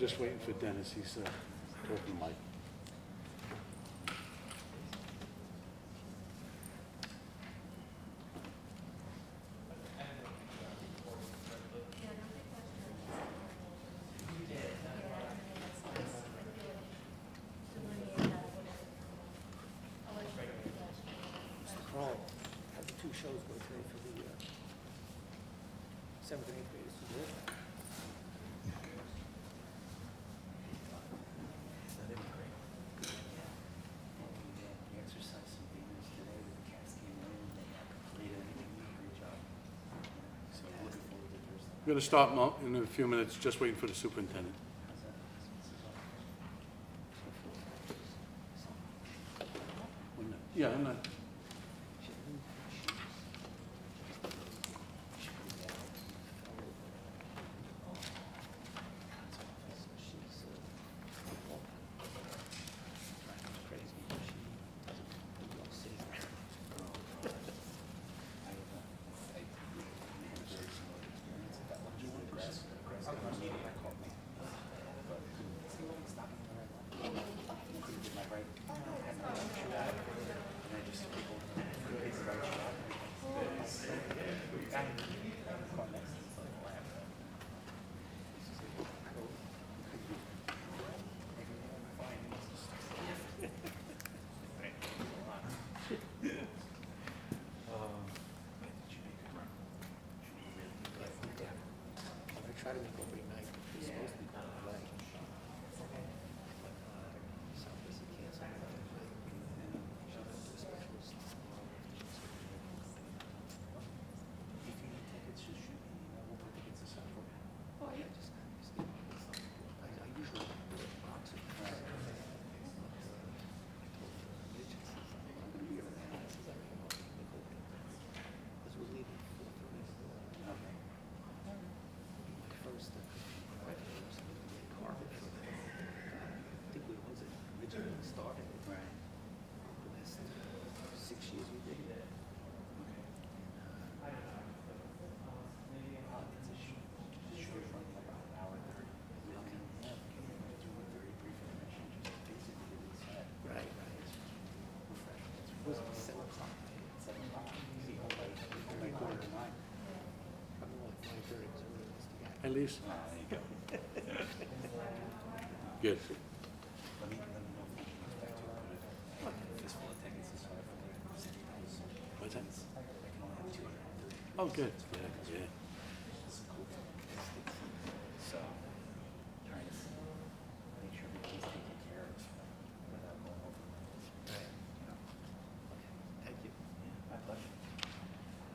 Just waiting for Dennis, he's talking to Mike. Carl, how the two shows go today for the 7th and 8th graders? Is it? We exercised some babies today with the cats came in and they completed everything. Great job. So looking forward to Thursday. We're gonna start in a few minutes, just waiting for the superintendent. How's that? Yeah, I'm not. I try to make opening night. It's supposed to be done tonight. Southwest canceled. If you need tickets, just shoot me an email. We'll put tickets aside for you. Oh, yeah, just I usually do it boxing. Because we're leaving 4:30. Okay. First, carpet for the, I think we was it originally started. Right. The last 6 years we did it. It's a short run, like about an hour 30. Okay. Yeah, we can do a very brief intermission, just basically get inside. Right. Refreshments. It was 7 o'clock. 7 o'clock. See, home by quarter to 9. Probably like 9:30 because everybody wants to get. At least, There you go. good. Let me know if you can expect to put a fistful of tickets aside for the city house. What's that? I can only have 230. Oh, good. Yeah, yeah. This is cool. So, trying to make sure everybody's taken care of without going over. Right. You know. Thank you. Yeah, my pleasure.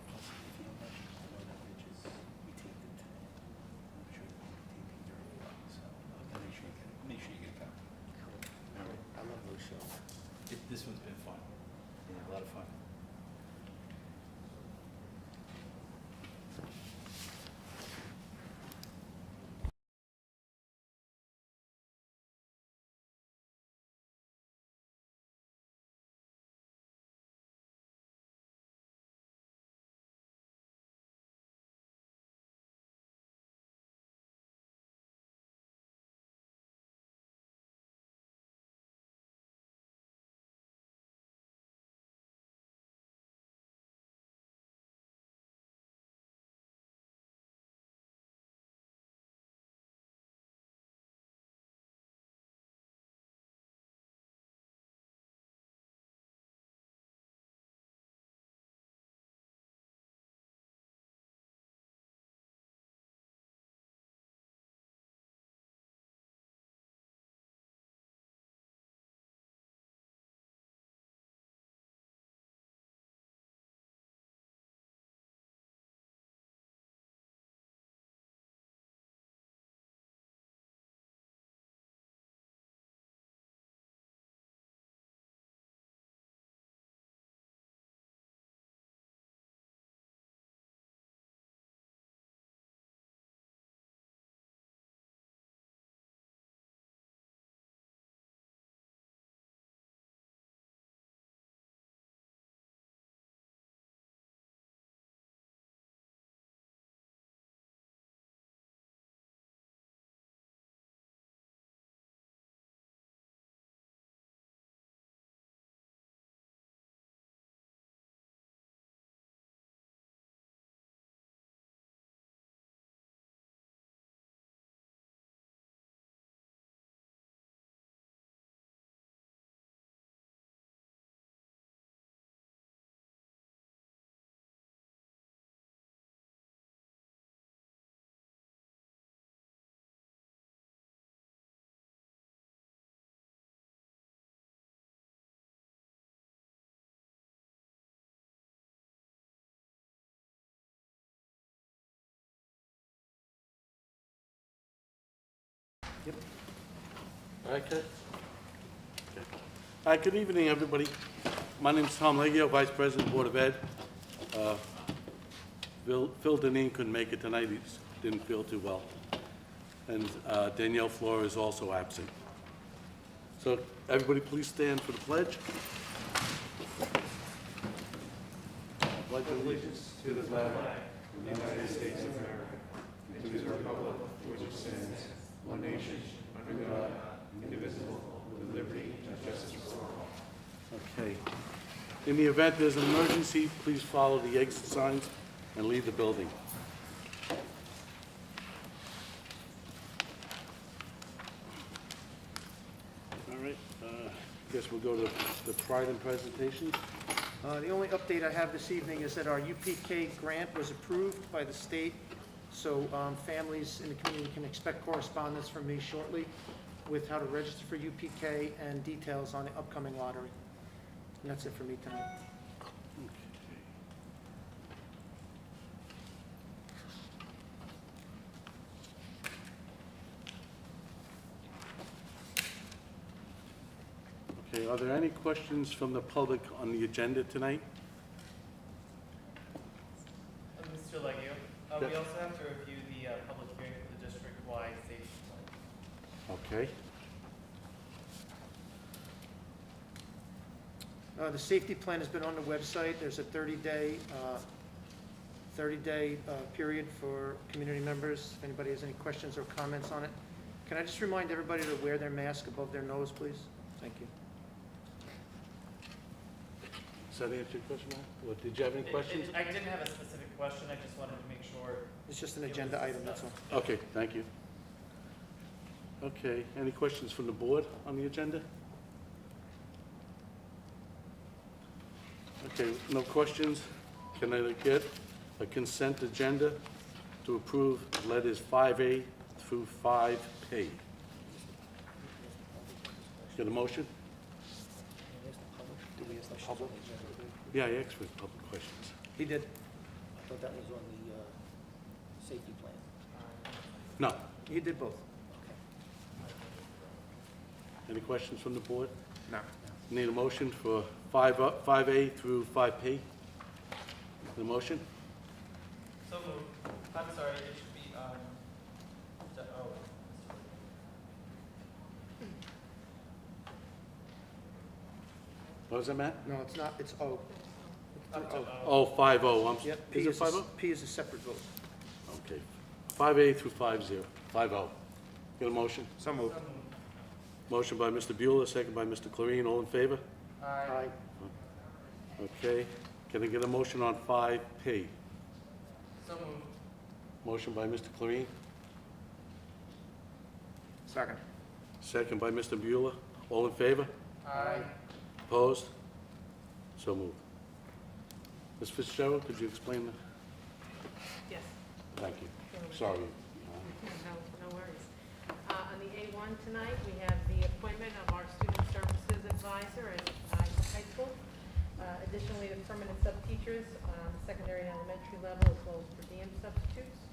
Plus, if you don't mention, I know that Rich is, we taped it today. I'm sure you'll be taping during the week, so make sure you get a copy. Cool. All right. I love those shows. This one's been fun. Yeah, a lot of fun. Okay. Hi, good evening, everybody. My name is Tom Leggio, Vice President, Board of Ed. Phil Deneen couldn't make it tonight, he just didn't feel too well. And Danielle Flora is also absent. So everybody please stand for the pledge. Pledge allegiance to the flag of the United States of America, and to the republic for which it stands, one nation, under God, indivisible, with liberty and justice for all. Okay. In the event there's an emergency, please follow the exit signs and leave the building. All right, guess we'll go to the pride and presentations. The only update I have this evening is that our UPK grant was approved by the state, so families in the community can expect correspondence from me shortly with how to register for UPK and details on the upcoming lottery. And that's it for me tonight. Okay, are there any questions from the public on the agenda tonight? Mr. Leggio, we also have to review the public hearing for the district-wide safety plan. Okay. The safety plan has been on the website. There's a 30-day period for community members. If anybody has any questions or comments on it. Can I just remind everybody to wear their mask above their nose, please? Thank you. Does that answer your question, Matt? Or did you have any questions? I didn't have a specific question, I just wanted to make sure. It's just an agenda item, that's all. Okay, thank you. Okay, any questions from the board on the agenda? Okay, no questions. Can I get a consent agenda to approve letters 5A through 5P? Get a motion? Do we ask the public? Yeah, I asked for public questions. He did. I thought that was on the safety plan. No. He did both. Any questions from the board? No. Need a motion for 5A through 5P? The motion? So moved. I'm sorry, it should be, What was that, Matt? No, it's not, it's O. up to, Oh, 5-0. Yep, P Is it is a- 5-0? P is a separate vote. Okay. 5A through 5-0. 5-0. Get a motion? So moved. Motion by Mr. Bueller, second by Mr. Clarine. All in favor? Aye. Okay. Can I get a motion on 5P? So moved. Motion by Mr. Clarine, Second. second by Mr. Bueller. All in favor? Aye. Opposed? So moved. Ms. Fitzgerald, could you explain that? Yes, Thank you. Sorry. no worries. On the A1 tonight, we have the appointment of our Student Services Advisor at Islip High School. Additionally, the permanent sub-teachers on the secondary and elementary level, as well as per diem substitutes.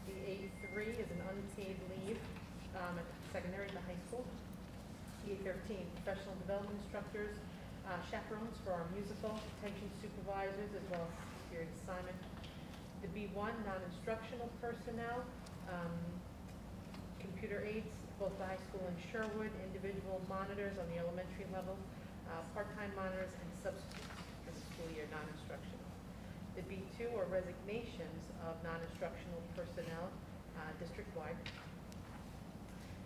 The A3 is an unpaid leave at the secondary and the high school. The A13, professional development instructors, chaperones for our musical, detention supervisors, as well as period assignment. The B1, non-instructional personnel, computer aides, both the high school and Sherwood, individual monitors on the elementary level, part-time monitors, and substitutes for the school year, non-instructional. The B2 are resignations of non-instructional personnel, district-wide.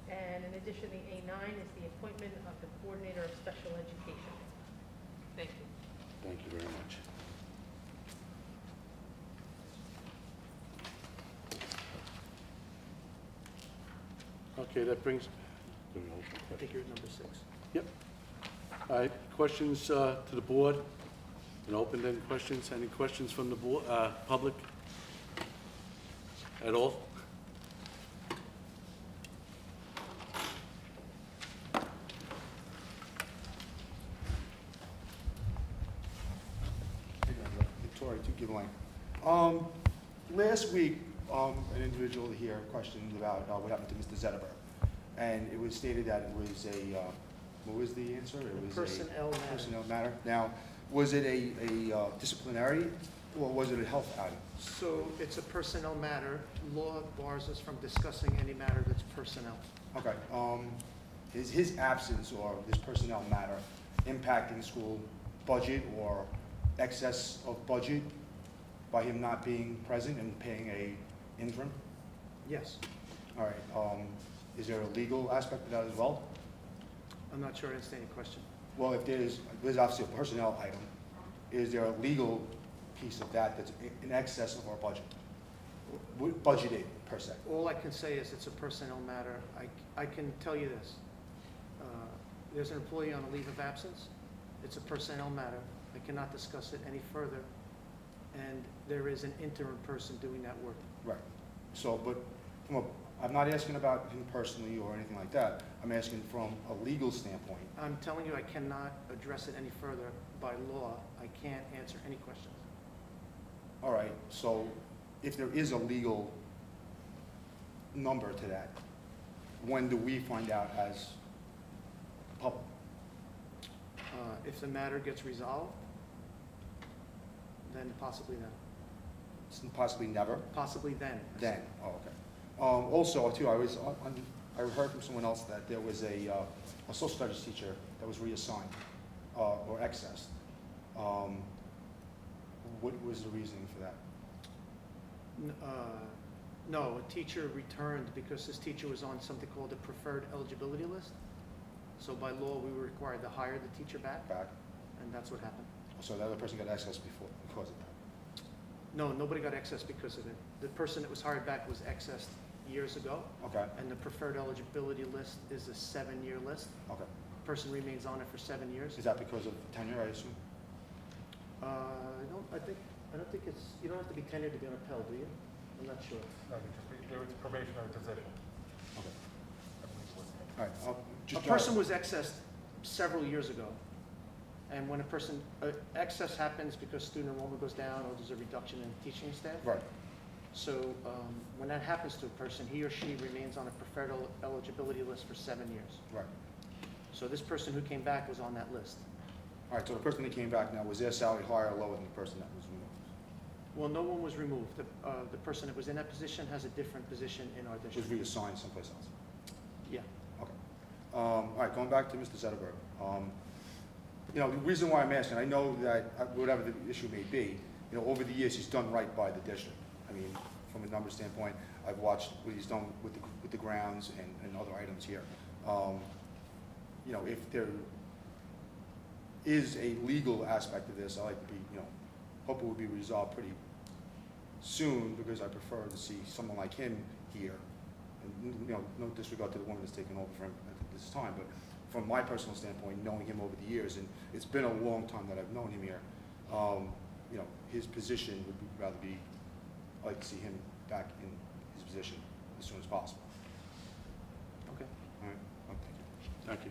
And in addition, the A9 is the appointment of the coordinator of special education. Thank you. Thank you very much. Okay, that brings, I think you're at number 6. yep. All right, questions to the board? And open-ended questions? Any questions from the board, public? At all? Victoria, to give line. Last week, an individual here questioned about what happened to Mr. Zetterberg. and it was stated that it was a, what was the answer? It was a Personnel matter. personnel matter. Now, was it a disciplinary, or was it a health item? So it's a personnel matter. Law bars us from discussing any matter that's personnel. Okay, is his absence or this personnel matter impacting school budget or excess of budget by him not being present and paying a interim? Yes. All right, is there a legal aspect to that as well? I'm not sure I understand your question. Well, if there's obviously a personnel item, is there a legal piece of that that's in excess of our budget? Budgeted, per se? All I can say is it's a personnel matter. I can tell you this. There's an employee on a leave of absence. It's a personnel matter. I cannot discuss it any further. And there is an interim person doing that work. Right. So, but I'm not asking about him personally or anything like that. I'm asking from a legal standpoint. I'm telling you, I cannot address it any further by law. I can't answer any questions. All right, so if there is a legal number to that, when do we find out as public? If the matter gets resolved, then possibly then. Possibly never? Possibly then. Then, oh, okay. Also, too, I heard from someone else that there was a social studies teacher that was reassigned or accessed. What was the reasoning for that? No, a teacher returned because this teacher was on something called a preferred eligibility list. So by law, we were required to hire the teacher back, and that's what happened. So the other person got access before, because of that? No, nobody got excess because of it. The person that was hired back was accessed years ago, Okay, and the preferred eligibility list is a 7-year list. okay. Person remains on it for 7 years. Is that because of tenure, I assume? I don't think it's, you don't have to be tenured to be on a Pell, do you? I'm not sure. No, there was a probationary position. Okay. I believe was it. All right, I'll A just. person was accessed several years ago, and when a person, excess happens because student enrollment goes down or there's a reduction in teaching staff. Right, So when that happens to a person, he or she remains on a preferred eligibility list for 7 years. right. So this person who came back was on that list. All right, so the person that came back now, was their salary higher or lower than the person that was removed? Well, no one was removed. The person that was in that position has a different position in our Was district. reassigned someplace else? Yeah. Okay. All right, going back to Mr. Zetterberg. You know, the reason why I'm asking, I know that whatever the issue may be, you know, over the years, he's done right by the district. I mean, from a number standpoint, I've watched what he's done with the grounds and other items here. You know, if there is a legal aspect of this, I like to be, you know, hope it would be resolved pretty soon, because I prefer to see someone like him here. And, you know, no disregard to the woman that's taken over for him at this time, but from my personal standpoint, knowing him over the years, and it's been a long time that I've known him here, you know, his position would rather be, I'd like to see him back in his position as soon as possible. Okay. All right, well, thank you. Thank you.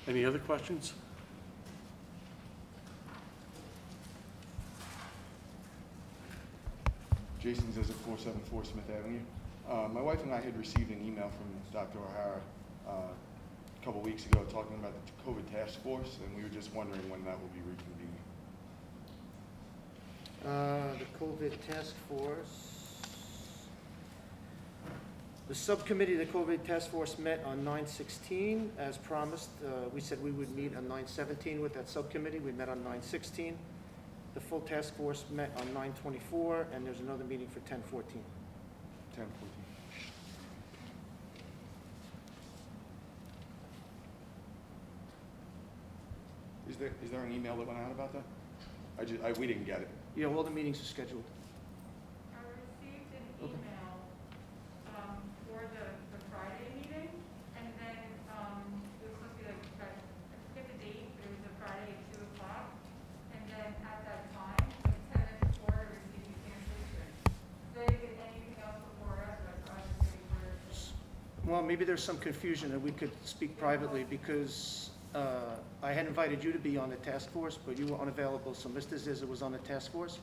Any other questions? Jason says at 474 Smith Avenue. My wife and I had received an email from Dr. O'Hara a couple weeks ago talking about the COVID task force, and we were just wondering when that will be reconvening. The COVID task force. The subcommittee of the COVID task force met on 9/16 as promised. We said we would meet on 9/17 with that subcommittee. We met on 9/16. The full task force met on 9/24, and there's another meeting for 10/14. 10/14. Is there an email that went out about that? We didn't get it. Yeah, all the meetings are scheduled. I received an Okay. email for the Friday meeting, and then it was supposed to be like, I forget the date, but it was a Friday at 2 o'clock. And then at that time, like 10 minutes before, I received the cancellation. Did I get anything else before us, or I was just waiting for? Well, maybe there's some confusion that we could speak privately, because I had invited you to be on the task force, but you were unavailable, so Mr. Zizza was on the task force.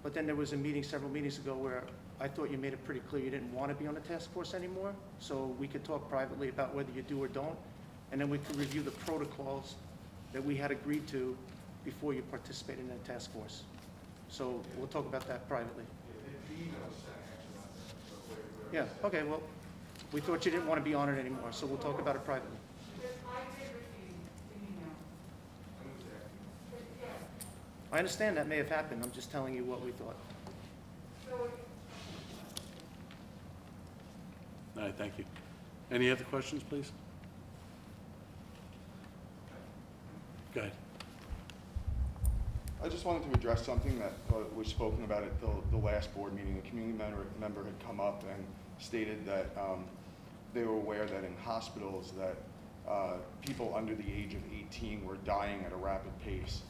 But then there was a meeting several meetings ago where I thought you made it pretty clear you didn't want to be on the task force anymore. So we could talk privately about whether you do or don't, and then we could review the protocols that we had agreed to before you participated in the task force. So we'll talk about that privately. Yeah, okay, well, we thought you didn't want to be on it anymore, so we'll talk about it privately. I understand that may have happened, I'm just telling you what we thought. All right, thank you. Any other questions, please? Go ahead. I just wanted to address something that was spoken about at the last board meeting. A community member had come up and stated that they were aware that in hospitals that people under the age of 18 were dying at a rapid pace.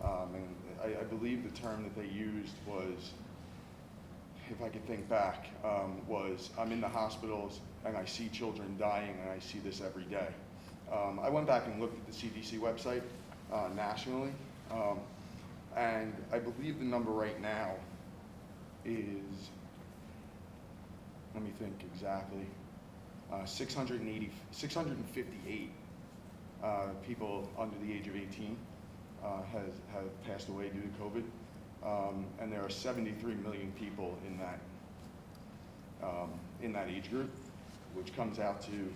And I believe the term that they used was, if I could think back, was I'm in the hospitals and I see children dying and I see this every day. I went back and looked at the CDC website nationally. And I believe the number right now is, let me think exactly, 658 people under the age of 18 have passed away due to COVID. And there are 73 million people in that age group, which comes out to,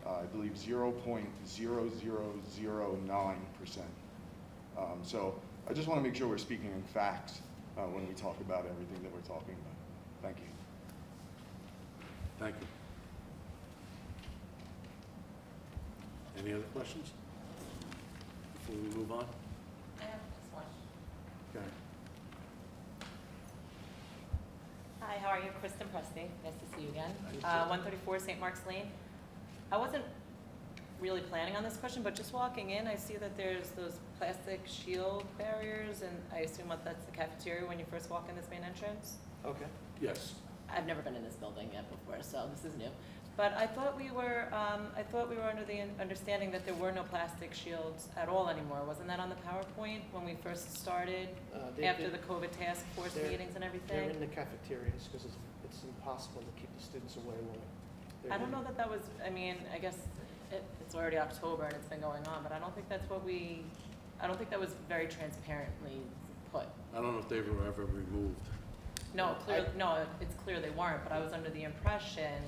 I believe, 0.0009%. So I just want to make sure we're speaking in facts when we talk about everything that we're talking about. Thank you. Thank you. Any other questions before we move on? I have just one. Go ahead. Hi, how are you? Kristen Presti. Nice to see you again. Hi, Kristen. 134 St. Mark's Lane. I wasn't really planning on this question, but just walking in, I see that there's those plastic shield barriers, and I assume that's the cafeteria when you first walk in this main entrance. Okay. Yes. I've never been in this building yet before, so this is new. But I thought we were under the understanding that there were no plastic shields at all anymore. Wasn't that on the PowerPoint when we first started, after the COVID task force meetings and everything? They're in the cafeterias because it's impossible to keep the students away when they're I don't know that was, I mean, I guess it's already October and it's been going on, but I don't think that's what I don't think that was very transparently put. I don't know if they were ever removed. No, it's clear they weren't, but I was under the impression,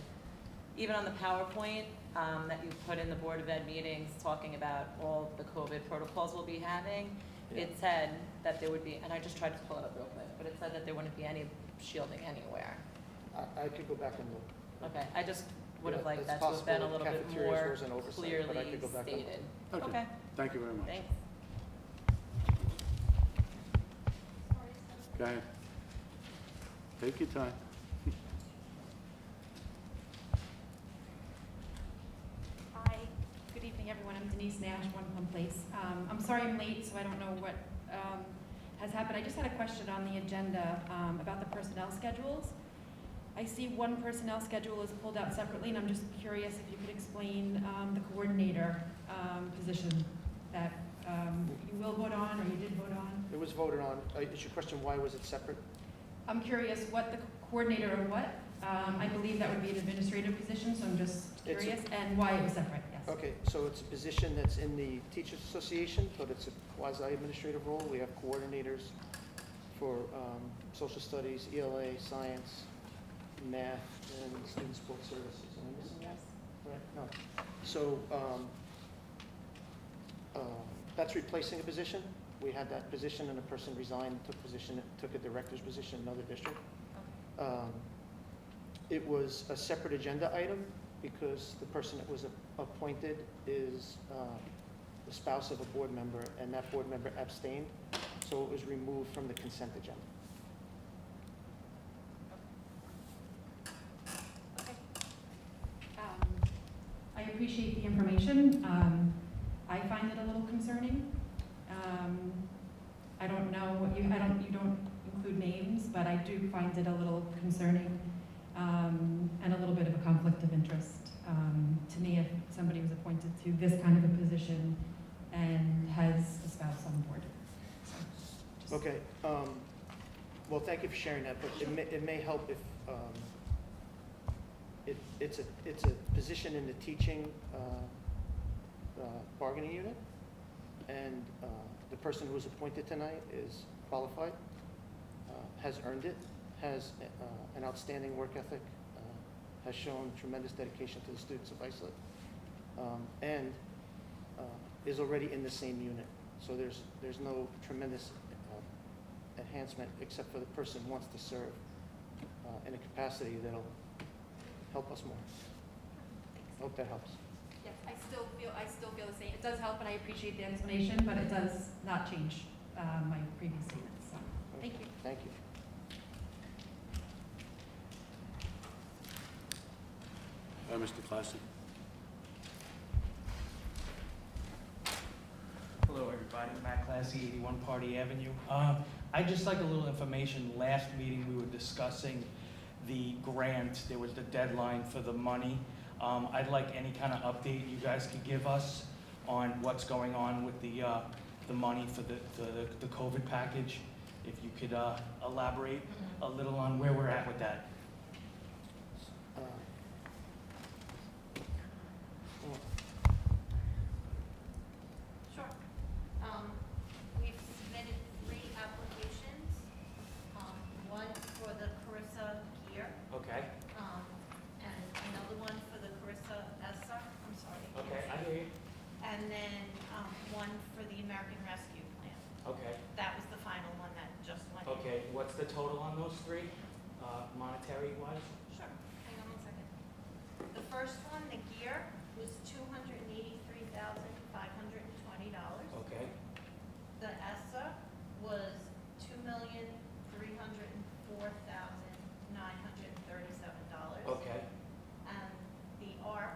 even on the PowerPoint that you put in the Board of Ed meetings talking about all the COVID protocols we'll be having, it said that there would be, and I just tried to pull it up real quick, but it said that there wouldn't be any shielding anywhere. I could go back and look. Okay, I just would have Yeah, liked it's that to have been a possible little bit cafeterias more was an oversight, but I clearly could go back and look. stated. Okay. Thank you very much. Thanks. Go ahead. Take your time. Hi, good evening, everyone. I'm Denise Nash, One Plum Place. I'm sorry I'm late, so I don't know what has happened. I just had a question on the agenda about the personnel schedules. I see one personnel schedule is pulled out separately, and I'm just curious if you could explain the coordinator position that you will vote on or you did vote on. It was voted on. Is your question, why was it separate? I'm curious what the coordinator or what. I believe that would be an administrative position, so I'm just curious, and why it was separate, yes. Okay, so it's a position that's in the Teachers Association, but it's a quasi-administrative role. We have coordinators for social studies, ELA, science, math, and student sports services. Am I missing that? Right, no. So that's replacing a position. We had that position and a person resigned, took a director's position in another district. It was a separate agenda item because the person that was appointed is the spouse of a board member, and that board member abstained, so it was removed from the consent agenda. Okay. I appreciate the information. I find it a little concerning. I don't know what you don't include names, but I do find it a little concerning and a little bit of a conflict of interest to me if somebody was appointed to this kind of a position and has a spouse on board. So, Okay, Well, thank you for sharing that, but it may help if, it's a position in the teaching bargaining unit, and the person who was appointed tonight is qualified, has earned it, has an outstanding work ethic, has shown tremendous dedication to the students of Islip, and is already in the same unit. So there's no tremendous enhancement except for the person wants to serve in a capacity that'll help us more. I hope that helps. Yes, I still feel the same. It does help, and I appreciate the explanation, but it does not change my previous statements. So, thank you. Thank you. Mr. Classy. Hello, everybody. Matt Classy, 81 Party Avenue. I'd just like a little information. Last meeting, we were discussing the grant. There was the deadline for the money. I'd like any kind of update you guys could give us on what's going on with the money for the COVID package. If you could elaborate a little on where we're at with that. Sure. We've submitted 3 applications, one for the Carissa gear, Okay. and another one for the Carissa ESSA, I'm sorry. I can't Okay, I say. hear you. And then, one for the American Rescue Plan. Okay. That was the final one that just went in. Okay, what's the total on those 3, monetary wise? Sure, hang on one second. The first one, the gear, was $283,520. Okay. The ESSA was $2,304,937. Okay. And the ARP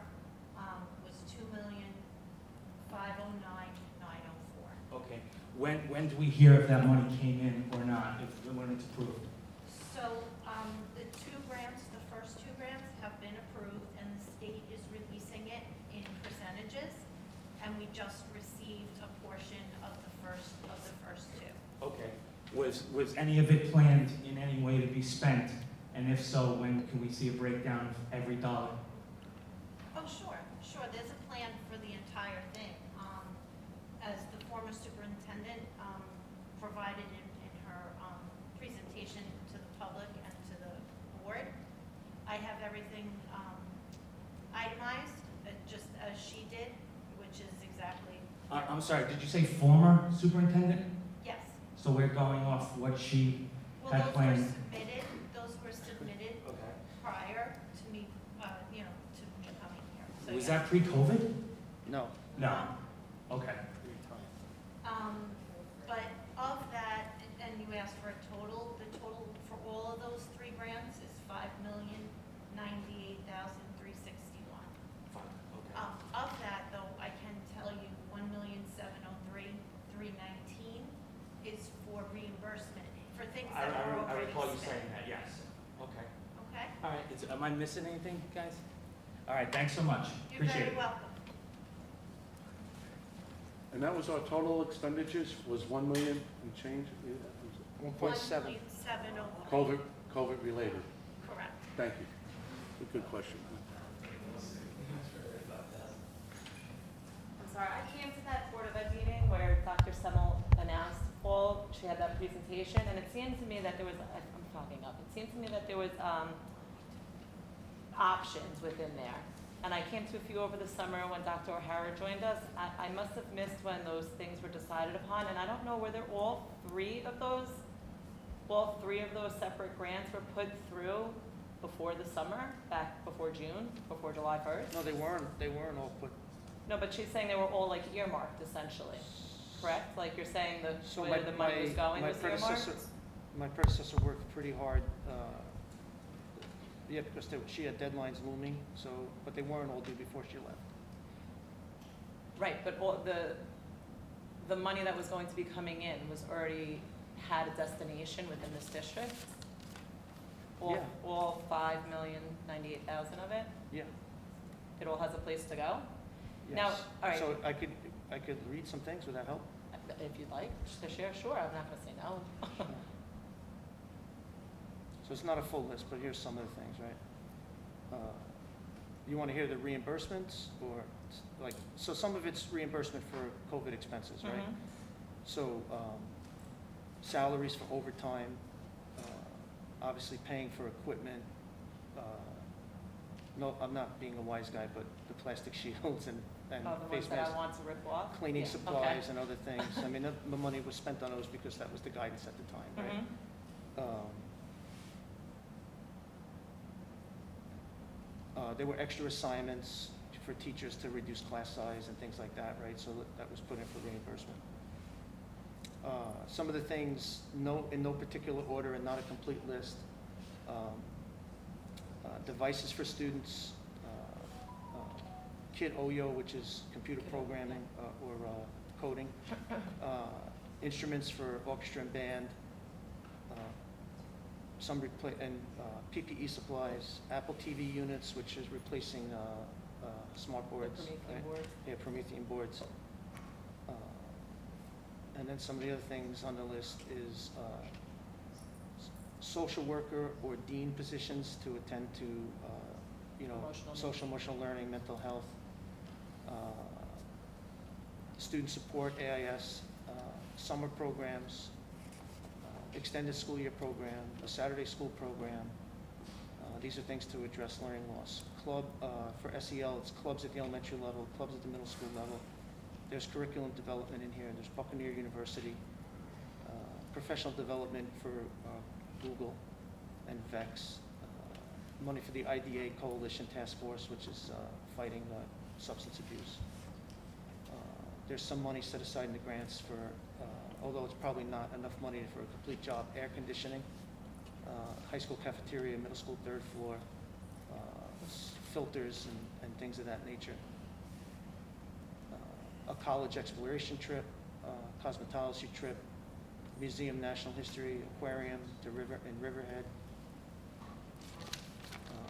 was $2,509,904. Okay. When do we hear if that money came in or not, when it's approved? So the 2 grants, the first 2 grants have been approved, and the state is releasing it in percentages, and we just received a portion of the first 2. Okay. Was any of it planned in any way to be spent? And if so, when can we see a breakdown of every dollar? Oh, sure. There's a plan for the entire thing. As the former superintendent provided in her presentation to the public and to the board, I have everything itemized, just as she did, which is exactly. I'm sorry, did you say former superintendent? Yes. So we're going off what she Well, had planned? those were submitted Okay. prior to me, to me coming here. So, Was yeah. that pre-COVID? No. No. Okay. But of that, and you asked for a total, the total for all of those 3 grants is $5,098,361. Fine, okay. Of that, though, I can tell you $1,703,319 is for reimbursement, for things that are I already recall you spent. saying that, yes. Okay. Okay? All right, am I missing anything, guys? All right, thanks so much. You're Appreciate very it. welcome. And that was our total expenditures, was 1 million and change? 1.7. $1,703. COVID related. Correct. Thank you. Good question. I'm sorry, I came to that Board of Ed meeting where Dr. Semmel announced all, she had that presentation, and it seemed to me that there was, I'm fogging up, it seemed to me that there was options within there. And I came to a few over the summer when Dr. O'Hara joined us. I must have missed when those things were decided upon, and I don't know whether all three of those separate grants were put through before the summer, back before June, before July 1st? No, they weren't all put. No, but she's saying they were all like earmarked essentially, correct? Like you're saying the So way the money was going was earmarked? My predecessor worked pretty hard, because she had deadlines looming, so, but they weren't all due before she left. Right, but all the money that was going to be coming in was already had a destination within this district? Yeah. All 5,098,000 of it? Yeah. It all has a place to go? Yes. Now, all right. So I could read some things, would that help? If you'd like to share, sure, I'm not gonna say no. So it's not a full list, but here's some of the things, right? You want to hear the reimbursements, or, like, so some of it's reimbursement for COVID expenses, right? Mhm. So, salaries for overtime, obviously paying for equipment. No, I'm not being a wise guy, but the plastic shields and Oh, the face ones that masks, I want to rip off? cleaning Yeah, supplies okay. and other things. I mean, the money was spent on those because that was the guidance at the time, right? Mhm. There were extra assignments for teachers to reduce class size and things like that, right? So that was put in for reimbursement. Some of the things, in no particular order and not a complete list. Devices for students, Kid OYO, which is computer programming or coding, instruments for orchestra and band, some PPE supplies, Apple TV units, which is replacing smart boards. The Promethean right? boards. Yeah, Promethean boards. And then some of the other things on the list is social worker or dean positions to attend to, Emotional social emotional learning, mental health, student support, AIS, summer programs, extended school year program, a Saturday school program. These are things to address learning loss. Club, for SEL, it's clubs at the elementary level, clubs at the middle school level. There's curriculum development in here. There's Buccaneer University, professional development for Google and VEX, money for the IDA Coalition Task Force, which is fighting substance abuse. There's some money set aside in the grants for, although it's probably not enough money for a complete job, air conditioning, high school cafeteria, middle school third floor, filters and things of that nature. A college exploration trip, cosmetology trip, museum, national history, aquarium to Riverhead.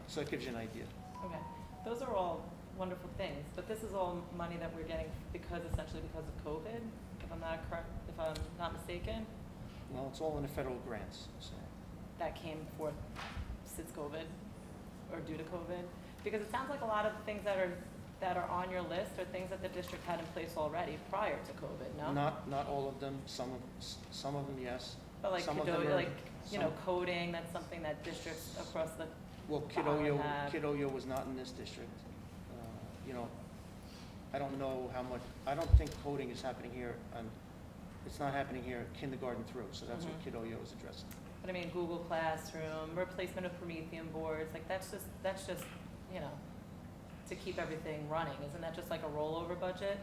So that gives you an idea. Okay, those are all wonderful things, but this is all money that we're getting essentially because of COVID, if I'm not mistaken? Well, it's all in the federal grants, so. That came forth since COVID, or due to COVID? Because it sounds like a lot of the things that are on your list are things that the district had in place already prior to COVID, no? Not all of them, some of them, yes. But like, Some of them are- coding, that's something that districts across the, Well, Kid Bond OYO, have- Kid OYO was not in this district. I don't know how much, I don't think coding is happening here, it's not happening here kindergarten through, so that's what Mhm. Kid OYO is addressing. but I mean, Google Classroom, replacement of Promethean boards, like that's just, to keep everything running. Isn't that just like a rollover budget?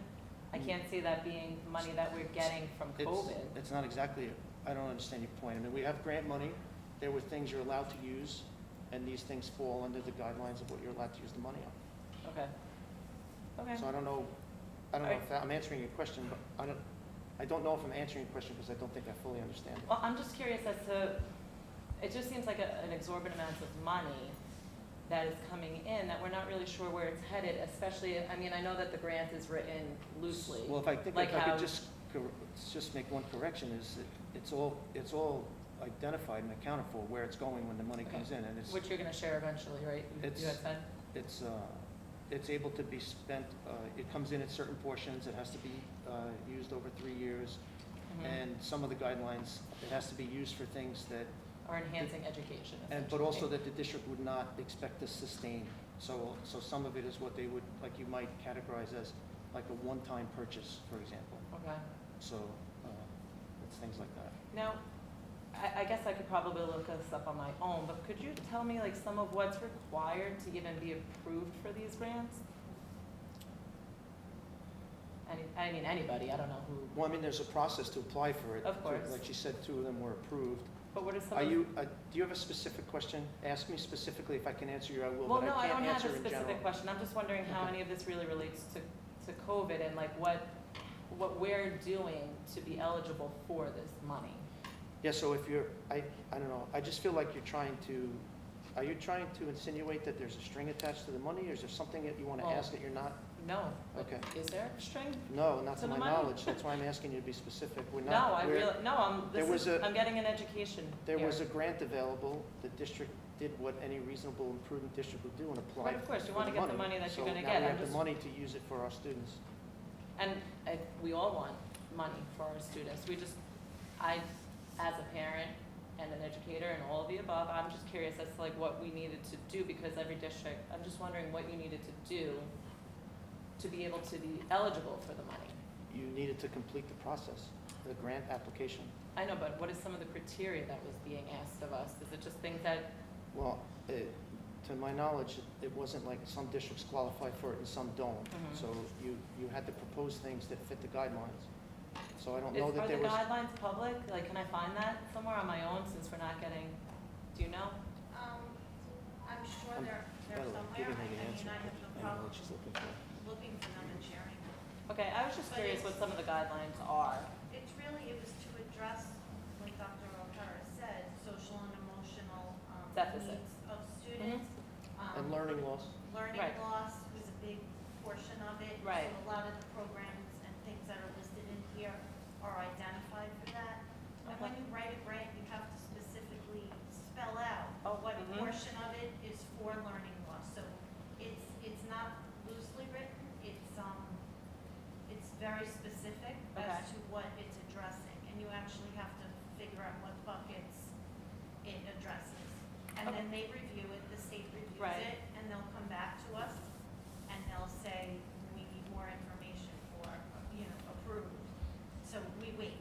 I can't see that being money that we're getting from COVID. It's not exactly, I don't understand your point. I mean, we have grant money, there were things you're allowed to use, and these things fall under the guidelines of what you're allowed to use the money on. Okay. Okay. So I don't know if I'm answering your question, but I don't know if I'm answering your question because I don't think I fully understand it. Well, I'm just curious as to, it just seems like an exorbitant amount of money that is coming in that we're not really sure where it's headed, especially, I mean, I know that the grant is written loosely. Well, if I could how- just make one correction, is that it's all identified and accounted for where it's going when the money Okay. comes in, and it's, Which you're gonna share eventually, right? You had said? it's able to be spent, it comes in at certain portions, it has to be used over 3 years, Mhm. and some of the guidelines, it has to be used for things that, Or enhancing education, but also essentially. that the district would not expect to sustain. So some of it is what they would, like you might categorize as like a one-time purchase, for example. Okay. So it's things like that. Now, I guess I could probably look this up on my own, but could you tell me like some of what's required to even be approved for these grants? I mean, anybody, I don't know who, Well, I mean, there's a process to apply for it. Of course. Like she said, 2 of them were approved. but what are some Are of? you, do you have a specific question? Ask me specifically. If I can answer you, I will, Well, but no, I I don't can't have answer a in general. specific question, I'm just wondering how Okay. any of this really relates to COVID and like what we're doing to be eligible for this money. Yeah, so if you're, I don't know, I just feel like are you trying to insinuate that there's a string attached to the money, or is there something that you want to Well, ask that you're not No. Okay. Is there a string? No, not To to the my money? knowledge, that's why I'm asking you to be specific. We're No, not. I we're- really, no, there was I'm getting an education There here. was a grant available, the district did what any reasonable and prudent district would do and applied. Right, of course, you wanna get the money that you're gonna So get. now we I'm have the just- money to use it for our students. And we all want money for our students. As a parent and an educator and all of the above, I'm just curious as to like what we needed to do because every district, I'm just wondering what you needed to do to be able to be eligible for the money. You needed to complete the process, the grant application. I know, but what is some of the criteria that was being asked of us? Is it just things that, Well, to my knowledge, it wasn't like some districts qualify for it and some don't. Mhm. So you had to propose things that fit the guidelines. So I don't are know that the there was. guidelines public? Like, can I find that somewhere on my own since we're not getting, do you know? I'm sure I'm- they're By the way, somewhere. giving her I the mean, answer, I have no I know problem what she's looking for. looking for them and sharing them. Okay, I was just But curious it's- what some of the guidelines are. It was to address, like Dr. O'Hara said, social and emotional Deficits. needs of students. And learning loss. Learning Right. loss was a big portion of it. Right. So a lot of the programs and things that are listed in here are identified for that. And when Okay. you write a grant, you have to specifically spell out what Mhm. portion of it is for learning loss. So it's not loosely written, it's very specific Okay. as to what it's addressing. And you actually have to figure out what buckets it addresses. And Okay. then they review it, the state reviews Right. it, and they'll come back to us, and they'll say, we need more information for, approved. So we wait.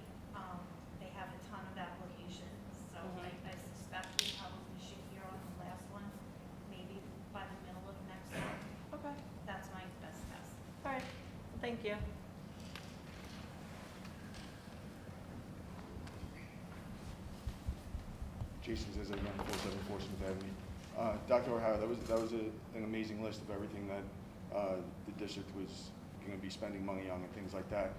They have a ton of applications, so Mhm. I suspect we probably should hear on the last one, maybe by the middle of next month. Okay, That's my best guess. all right, thank you. Jason says again, 47 Portsmouth Avenue. Dr. O'Hara, that was an amazing list of everything that the district was going to be spending money on and things like that.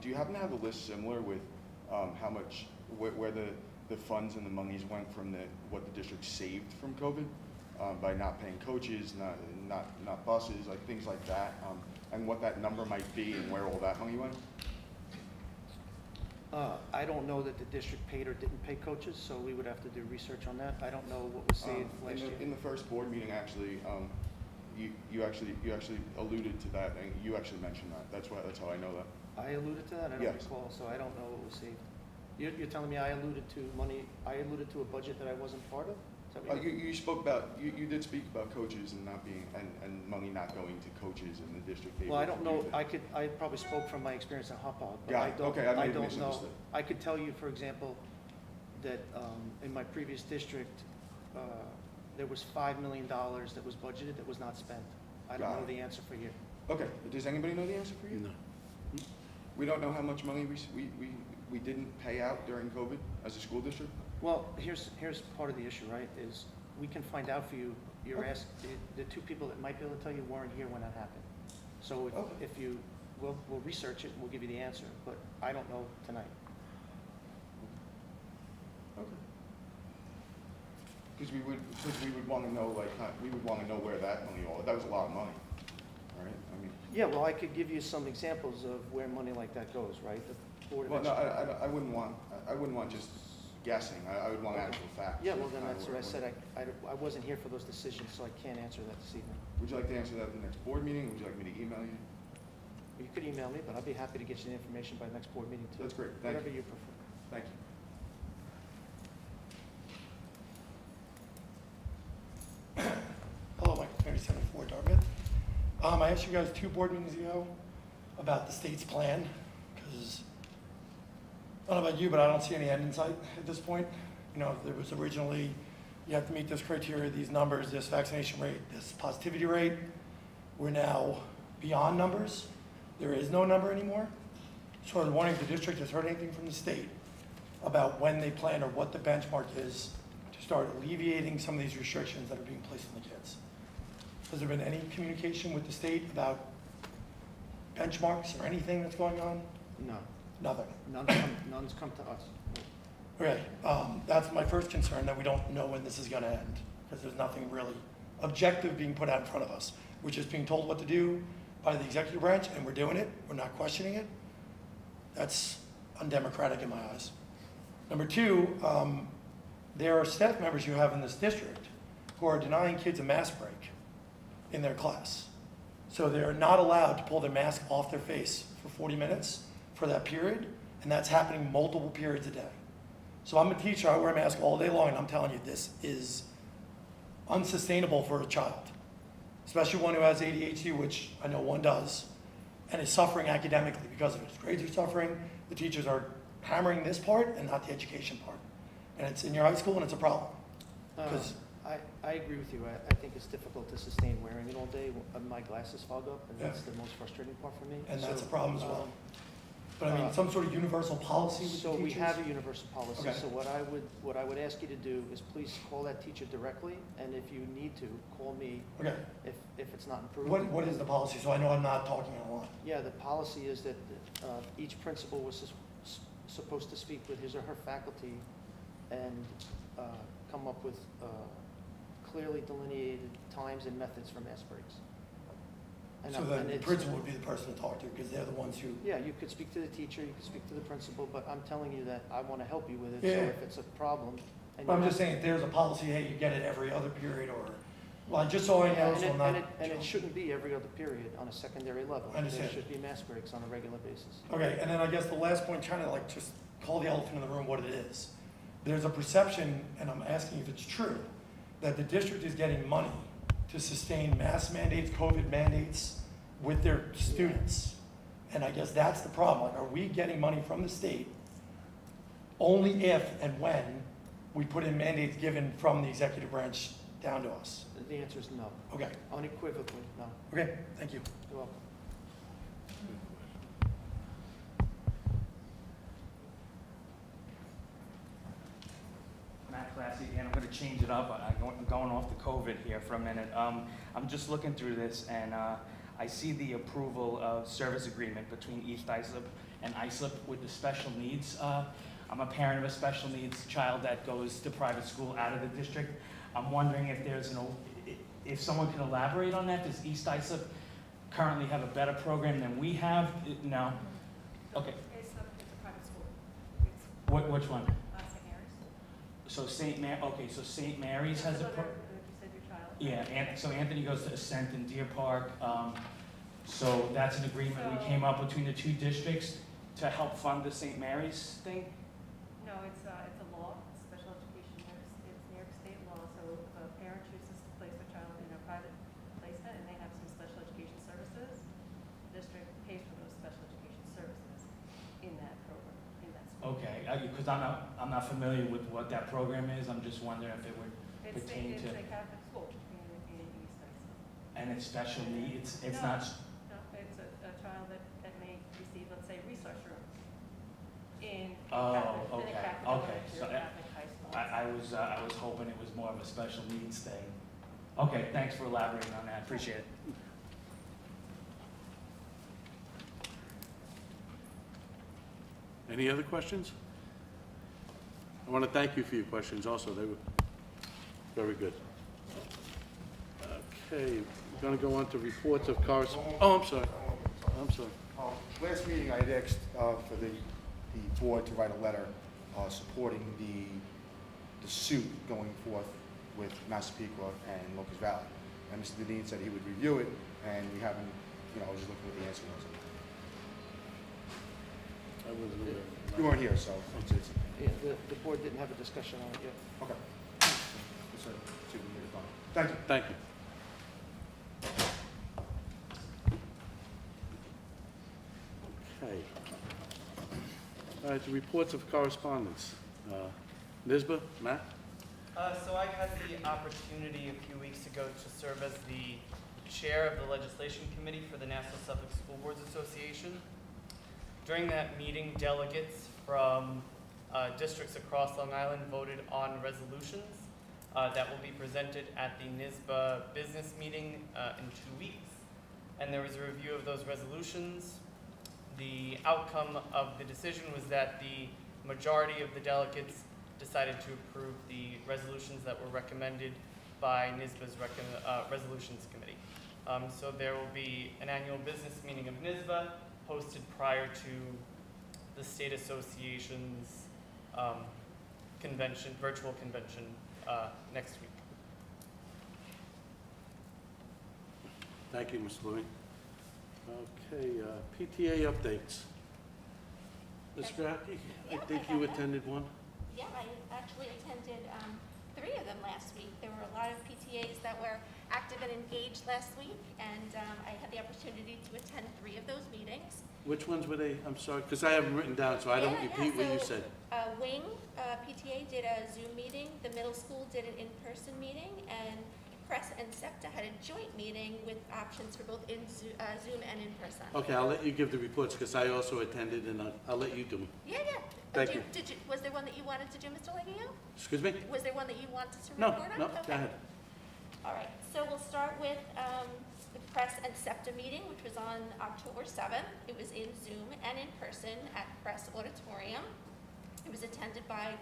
Do you happen to have a list similar with how much, where the funds and the monies went from what the district saved from COVID by not paying coaches, not buses, like things like that, and what that number might be and where all that money went? I don't know that the district paid or didn't pay coaches, so we would have to do research on that. I don't know what was saved last year. In the first board meeting, actually, you actually alluded to that, and you actually mentioned that. That's how I know that. I alluded to that? I don't Yes. recall, so I don't know what was saved. You're telling me I alluded to money, I alluded to a budget that I wasn't part of? Is that what You spoke about, you did speak about coaches and not being, and money not going to coaches in the district. Well, I don't know, I I probably spoke from my experience at Hauppauge, but Got I it. don't, Okay, I may I have don't know. misunderstood. I could tell you, for example, that in my previous district, there was $5 million that was budgeted that was not spent. I don't Got know it. the answer for you. Okay, does anybody know the answer for you? No. We don't know how much money we didn't pay out during COVID as a school district? Well, here's part of the issue, right, is we can find out for you, you're Okay. asked, the two people that might be able to tell you weren't here when that happened. So Okay. if you, we'll research it and we'll give you the answer, but I don't know tonight. Okay. Because we would want to know, we would want to know where that money, that was a lot of money, right? I mean, Yeah, well, I could give you some examples of where money like that goes, right? The Board of well, no, Education. I wouldn't want just guessing. I would want Okay. actual facts. Yeah, well, then Kind of that's what I where- said, I wasn't here for those decisions, so I can't answer that this evening. Would you like to answer that at the next board meeting? Would you like me to email you? You could email me, but I'll be happy to get you the information by the next board meeting too. That's great. Thank Whatever you. you prefer. Thank you. Hello, Michael 37-4 Dartmouth. I asked you guys 2 board meetings ago about the state's plan, because I don't know about you, but I don't see any end in sight at this point. You know, there was originally, you have to meet this criteria, these numbers, this vaccination rate, this positivity rate. We're now beyond numbers. There is no number anymore. So I was wondering if the district has heard anything from the state about when they plan or what the benchmark is to start alleviating some of these restrictions that are being placed on the kids. Has there been any communication with the state about benchmarks or anything that's going on? No, Nothing. none's come to us. Okay, that's my first concern, that we don't know when this is gonna end, because there's nothing really objective being put out in front of us. We're just being told what to do, by the executive branch and we're doing it, we're not questioning it, that's undemocratic in my eyes. Number two, there are staff members you have in this district who are denying kids a mask break in their class. So they're not allowed to pull their mask off their face for 40 minutes for that period, and that's happening multiple periods a day. So I'm a teacher, I wear a mask all day long, and I'm telling you, this is unsustainable for a child, especially one who has ADHD, which I know one does, and is suffering academically because of it. His grades are suffering, the teachers are hammering this part and not the education part. And it's in your high school and it's a problem. 'Cause I agree with you. I think it's difficult to sustain wearing it all day. My glasses fog up, and that's the most frustrating part for me. And that's So, a problem as well. But I mean, some sort of universal policy with the So teachers? we have a universal policy. Okay. So what I would ask you to do is please call that teacher directly, and if you need to, call me Okay. if it's not improved. What is the policy? So I know I'm not talking a lot. Yeah, the policy is that each principal was supposed to speak with his or her faculty and come up with clearly delineated times and methods for mask breaks. So then the principal would be the person to talk to, because they're the ones who, Yeah, you could speak to the teacher, you could speak to the principal, but I'm telling you that I want to help you with it. So Yeah. if it's a problem. and but I'm you just saying, if there's a policy, hey, you get it every other period, or, well, just so I know, And so I'm not. and it shouldn't be every other period on a secondary level. I understand. There should be mask breaks on a regular basis. Okay, and then I guess the last point, trying to like just call the elephant in the room what it is. There's a perception, and I'm asking if it's true, that the district is getting money to sustain mask mandates, COVID mandates with their students. And I guess that's the problem. Like, are we getting money from the state only if and when we put in mandates given from the executive branch down to us? The answer is no. Okay, Unequivocally, no. okay, thank you. You're welcome. Matt Classy, and I'm gonna change it up. I'm going off the COVID here for a minute. I'm just looking through this, and I see the approval of service agreement between East Islip and Islip with the special needs. I'm a parent of a special needs child that goes to private school out of the district. I'm wondering if if someone can elaborate on that. Does East Islip currently have a better program than we have? No? Okay. It's a private school. Which one? St. Mary's. So so St. Mary's has a You pro. said your child. Yeah, so Anthony goes to Ascent in Deer Park. So that's an agreement we came up between the two districts to help fund the St. Mary's thing? No, it's a law, it's special education, it's New York State law, so if a parent chooses to place their child in a private placement and they have some special education services, the district pays for those special education services in that program, in that school. Okay, because I'm not familiar with what that program is. I'm just wondering if it would pertain It's to, a Catholic school in East Islip. and it's special needs. It's No. not, No, it's a child that may receive, let's say, resource room in a Oh, Catholic, in a okay, Catholic okay, elementary so or Catholic high school. I was hoping it was more of a special needs thing. Okay, thanks for elaborating on that. Appreciate it. Any other questions? I want to thank you for your questions also. They were very good. Okay, we're going to go on to reports of correspondence. Oh, I'm sorry. I'm sorry. Last meeting, I had asked for the board to write a letter supporting the suit going forth with Massapequa and Locust Valley. And Mr. Deneen said he would review it, and we haven't, I was just looking at the answer was. I wasn't aware. You weren't here, so it's Yeah, the board didn't have a discussion on it yet. okay. Just see if we can get it done. Thank you. Thank you. Okay. All right, the reports of correspondence. Nisba, Matt? So I had the opportunity a few weeks ago to serve as the chair of the legislation committee for the National Suffolk School Boards Association. During that meeting, delegates from districts across Long Island voted on resolutions that will be presented at the NYSBA business meeting in 2 weeks. And there was a review of those resolutions. The outcome of the decision was that the majority of the delegates decided to approve the resolutions that were recommended by NYSBA's resolutions committee. So there will be an annual business meeting of NISBA hosted prior to the state association's convention, virtual convention next week. Thank you, Ms. Louie. Okay, PTA updates. Ms. Gracchi, I think you attended one? Yeah, I actually attended 3 of them last week. There were a lot of PTAs that were active and engaged last week, and I had the opportunity to attend 3 of those meetings. Which ones were they? I'm sorry, because I have them written down, so I don't repeat what you said. Wing PTA did a Zoom meeting, the middle school did an in-person meeting, and Press and SEPTA had a joint meeting with options for both Zoom and in person. Okay, I'll let you give the reports, because I also attended, and I'll let you do them. Yeah. Thank you. Was there one that you wanted to do, Mr. Leggio? Excuse me? Was there one that you wanted to No, report on? no, Okay. go ahead. All right, so we'll start with the Press and SEPTA meeting, which was on October 7th. It was in Zoom and in person at Press Auditorium. It was attended by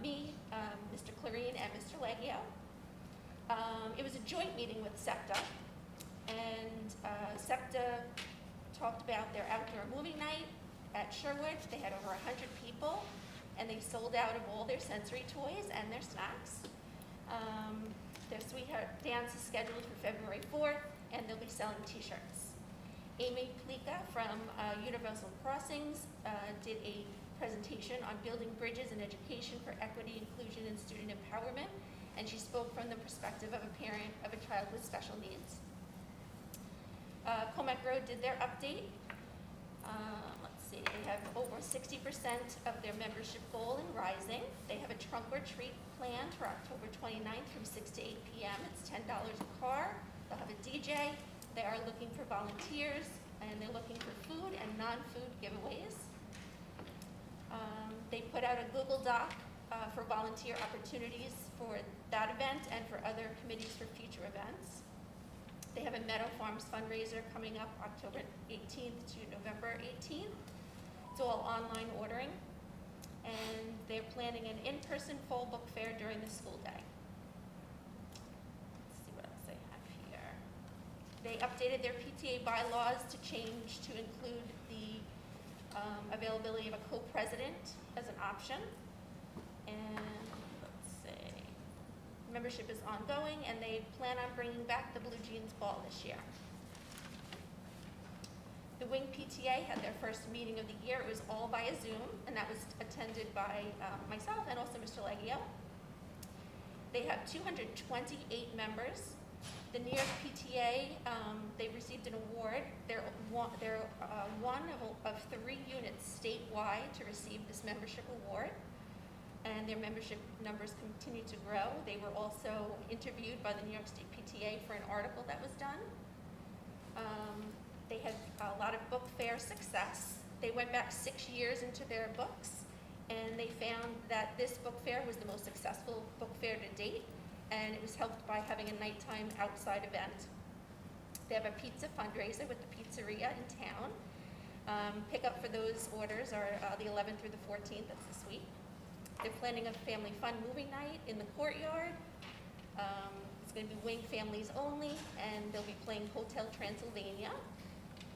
me, Mr. Clarine, and Mr. Leggio. It was a joint meeting with SEPTA, and SEPTA talked about their outdoor movie night at Sherwood. They had over 100 people, and they sold out of all their sensory toys and their snacks. Their Sweetheart Dance is scheduled for February 4th, and they'll be selling t-shirts. Amy Plika from Universal Crossings did a presentation on building bridges in education for equity, inclusion, and student empowerment, and she spoke from the perspective of a parent of a child with special needs. Comac Road did their update. Let's see, they have over 60% of their membership goal in Rising. They have a trunk or treat planned for October 29th from 6 to 8 p.m. It's $10 a car. They'll have a DJ. They are looking for volunteers, and they're looking for food and non-food giveaways. They put out a Google Doc for volunteer opportunities for that event and for other committees for future events. They have a Meadow Farms fundraiser coming up October 18th to November 18th. It's all online ordering. And they're planning an in-person fall book fair during the school day. Let's see what else they have here. They updated their PTA bylaws to change to include the availability of a co-president as an option. And let's see, membership is ongoing, and they plan on bringing back the Blue Jeans Ball this year. The Wing PTA had their first meeting of the year. It was all via Zoom, and that was attended by myself and also Mr. Leggio. They have 228 members. The New York PTA, they received an award. They're one of 3 units statewide to receive this membership award, and their membership numbers continue to grow. They were also interviewed by the New York State PTA for an article that was done. They had a lot of book fair success. They went back 6 years into their books, and they found that this book fair was the most successful book fair to date, and it was helped by having a nighttime outside event. They have a pizza fundraiser with the pizzeria in town. Pickup for those orders are the 11th through the 14th, that's this week. They're planning a family fun movie night in the courtyard. It's going to be Wing families only, and they'll be playing Hotel Transylvania.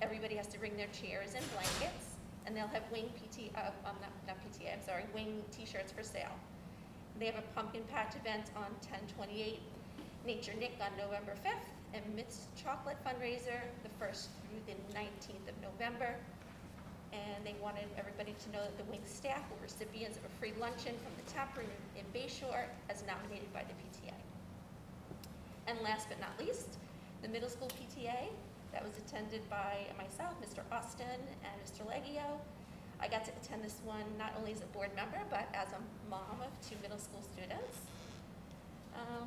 Everybody has to bring their chairs and blankets, and they'll have Wing Wing t-shirts for sale. They have a pumpkin patch event on 10/28, Nature Nick on November 5th, and Mitt's Chocolate fundraiser the 1st through the 19th of November. And they wanted everybody to know that the Wing staff were recipients of a free luncheon from the tap room in Bayshore as nominated by the PTA. And last but not least, the middle school PTA that was attended by myself, Mr. Austin, and Mr. Leggio. I got to attend this one not only as a board member, but as a mom of 2 middle school students.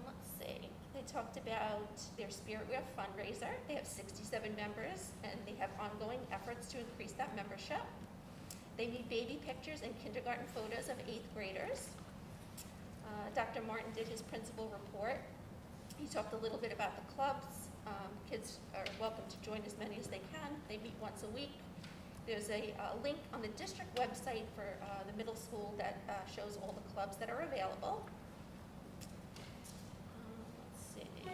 Let's see, they talked about their Spirit Week fundraiser. They have 67 members, and they have ongoing efforts to increase that membership. They need baby pictures and kindergarten photos of 8th graders. Dr. Martin did his principal report. He talked a little bit about the clubs. Kids are welcome to join as many as they can. They meet once a week. There's a link on the district website for the middle school that shows all the clubs that are available. Let's see.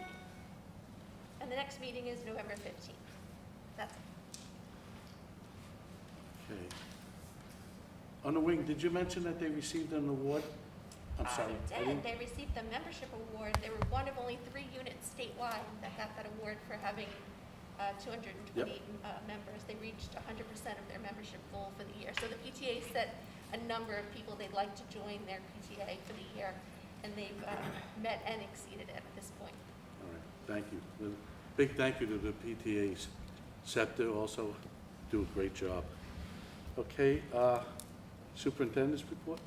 And the next meeting is November 15th. That's it. Okay. On the wing, did you mention that they received an award? I'm sorry. I They didn't- did. They received the membership award. They were one of only 3 units statewide that got that award for having 228 members. They reached 100% of their membership goal for the year. So the PTA set a number of people they'd like to join their PTA for the year, and they've met and exceeded it at this point. All right, thank you. A big thank you to the PTAs. SEPTA also do a great job. Okay, superintendent's report?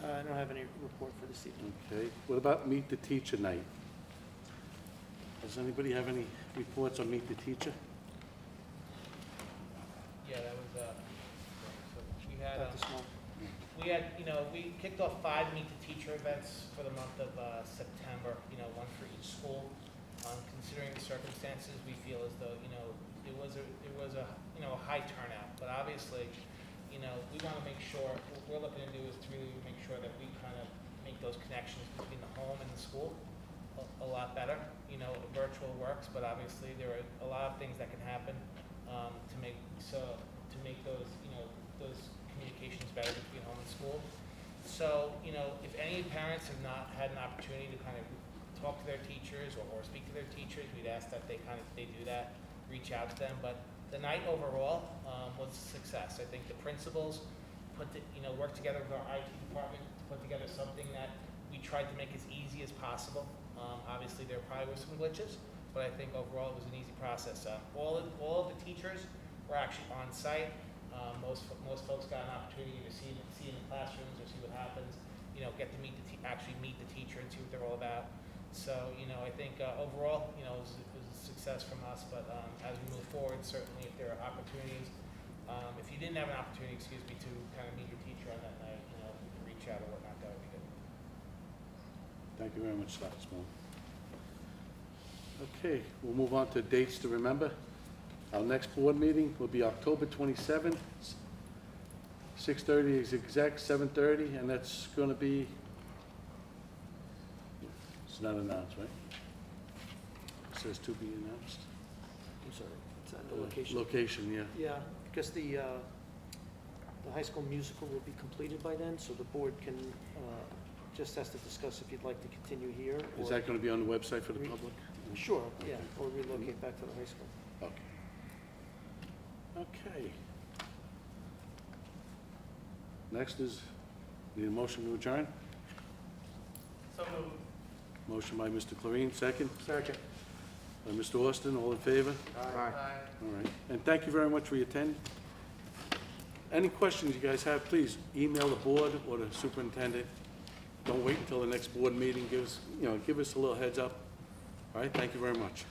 I don't have any report for this evening. Okay, what about Meet the Teacher Night? Does anybody have any reports on Meet the Teacher? Yeah, that was, so we had, we kicked off 5 Meet the Teacher events for the month of September, one for each school. Considering the circumstances, we feel as though, it was a high turnout, but obviously, we want to make sure, what we're looking to do is to really make sure that we kind of make those connections between the home and the school a lot better. Virtual works, but obviously there are a lot of things that can happen to make those, those communications better between home and school. So, if any parents have not had an opportunity to kind of talk to their teachers or speak to their teachers, we'd ask that they do that, reach out to them. But the night overall was a success. I think the principals worked together with our IT department to put together something that we tried to make as easy as possible. Obviously, there probably were some glitches, but I think overall it was an easy process. All of the teachers were actually on site. Most folks got an opportunity to see in the classrooms or see what happens. Get to actually meet the teacher and see what they're all about. So I think overall it was a success from us. But as we move forward, certainly if there are opportunities, if you didn't have an opportunity, to kind of meet your teacher on that night, you can reach out or whatnot, that would be good. Thank you very much, Dr. Small. Okay, we'll move on to dates to remember. Our next board meeting will be October 27th, 6:30 is exec, 7:30, and that's going to be, it's not announced, right? It says to be announced. I'm sorry, it's at the location. Location, yeah. Yeah, because the high school musical will be completed by then, so the board can, just has to discuss if you'd like to continue here. Is or- that going to be on the website for the public? Sure, yeah, or relocate back to the high school. Okay. Okay. Next is, need a motion to adjourn? So moved. Motion by Mr. Clarine, second. Second. By Mr. Austin, all in favor? Aye. All right. And thank you very much for your attending. Any questions you guys have, please email the board or the superintendent. Don't wait until the next board meeting. Give us a little heads up. All right, thank you very much.